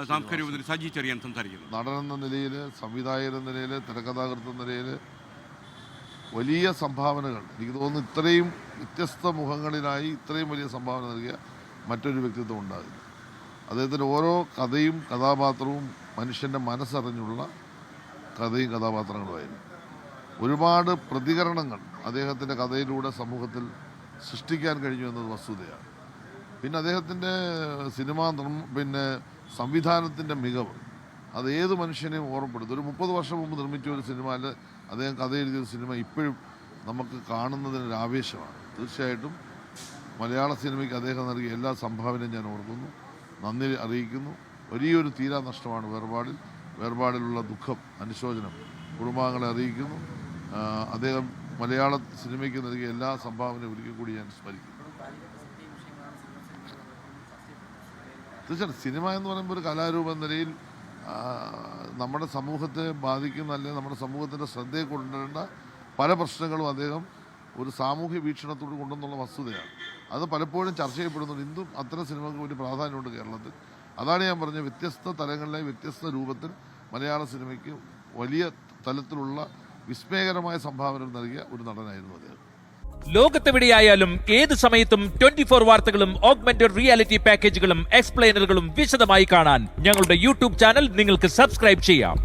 സാംസ്കാരിക മന്ത്രി സജി ചെറിയാൻ സംസാരിക്കുന്നത്. നടനെന്ന നിലയിൽ, സംവിധായകൻ എന്ന നിലയിൽ, തിരക്കഥാകൃത്ത് എന്ന നിലയിൽ വലിയ സംഭാവനകൾ, എനിക്ക് തോന്നുന്നു ഇത്രയും വ്യത്യസ്ത മുഖങ്ങളിലായി ഇത്രയും വലിയ സംഭാവന നൽകിയ മറ്റൊരു വ്യക്തിത്വം ഉണ്ടാകില്ല. അദ്ദേഹത്തിൻ്റെ ഓരോ കഥയും കഥാപാത്രവും മനുഷ്യൻ്റെ മനസ്സറിഞ്ഞുള്ള കഥയും കഥാപാത്രങ്ങളുമായിരുന്നു. ഒരുപാട് പ്രതികരണങ്ങൾ അദ്ദേഹത്തിൻ്റെ കഥയിലൂടെ സമൂഹത്തിൽ സൃഷ്ടിക്കാൻ കഴിഞ്ഞു എന്നത് വസ്തുതയാണ്. പിന്നെ അദ്ദേഹത്തിൻ്റെ സംവിധാനത്തിൻ്റെ മികവ് അത് ഏത് മനുഷ്യനെയും ഓർമ്മപ്പെടുത്തും. ഒരു 30 വർഷം മുമ്പ് നിർമ്മിച്ച ഒരു സിനിമയിൽ അദ്ദേഹം കഥ എഴുതിയൊരു സിനിമ ഇപ്പോഴും നമുക്ക് കാണുന്നതിനൊരു ആവേശമാണ്. തീർച്ചയായിട്ടും മലയാള സിനിമയ്ക്ക് അദ്ദേഹം നൽകിയ എല്ലാ സംഭാവനയും ഞാൻ ഓർക്കുന്നു, നന്ദി അറിയിക്കുന്നു. വലിയൊരു തീരാ നഷ്ടമാണ് വേർപാടിലുള്ള ദുഃഖം, അനുശോചനം കുടുംബാംഗങ്ങളെ അറിയിക്കുന്നു. അദ്ദേഹം മലയാള സിനിമയ്ക്ക് നൽകിയ എല്ലാ സംഭാവനയും ഒരിക്കൽ കൂടി ഞാൻ സ്മരിക്കുന്നു. തീർച്ചയായിട്ടും സിനിമ എന്ന് പറയുമ്പോൾ ഒരു കലാരൂപം എന്ന നിലയിൽ നമ്മുടെ സമൂഹത്തെ ബാധിക്കുന്ന, അല്ലെങ്കിൽ നമ്മുടെ സമൂഹത്തിൻ്റെ ശ്രദ്ധയെ കൊണ്ടുവരേണ്ട പല പ്രശ്നങ്ങളും അദ്ദേഹം ഒരു സാമൂഹ്യ വീക്ഷണത്തോട് കൊണ്ടുവന്നുള്ള വസ്തുതയാണ്. അത് പലപ്പോഴും ചർച്ച ചെയ്യപ്പെടുന്നുണ്ട്. ഇന്നും അത്തരം സിനിമകൾക്ക് വലിയ പ്രാധാന്യമുണ്ട് കേരളത്തിൽ. അതാണ് ഞാൻ പറഞ്ഞത്, വ്യത്യസ്ത തലങ്ങളിലെ വ്യത്യസ്ത രൂപത്തിൽ മലയാള സിനിമയ്ക്ക് വലിയ തലത്തിലുള്ള വിസ്മയകരമായ സംഭാവന നൽകിയ ഒരു നടനായിരുന്നു അദ്ദേഹം. ലോകത്തെവിടെയായാലും ഏത് സമയത്തും 24 വാർത്തകളും ഓഗ്മെന്റഡ് റിയാലിറ്റി പാക്കേജുകളും എക്സ്പ്ലെയിനറുകളും വിശദമായി കാണാൻ ഞങ്ങളുടെ യൂട്യൂബ് ചാനൽ നിങ്ങൾക്ക് സബ്സ്ക്രൈബ് ചെയ്യാം.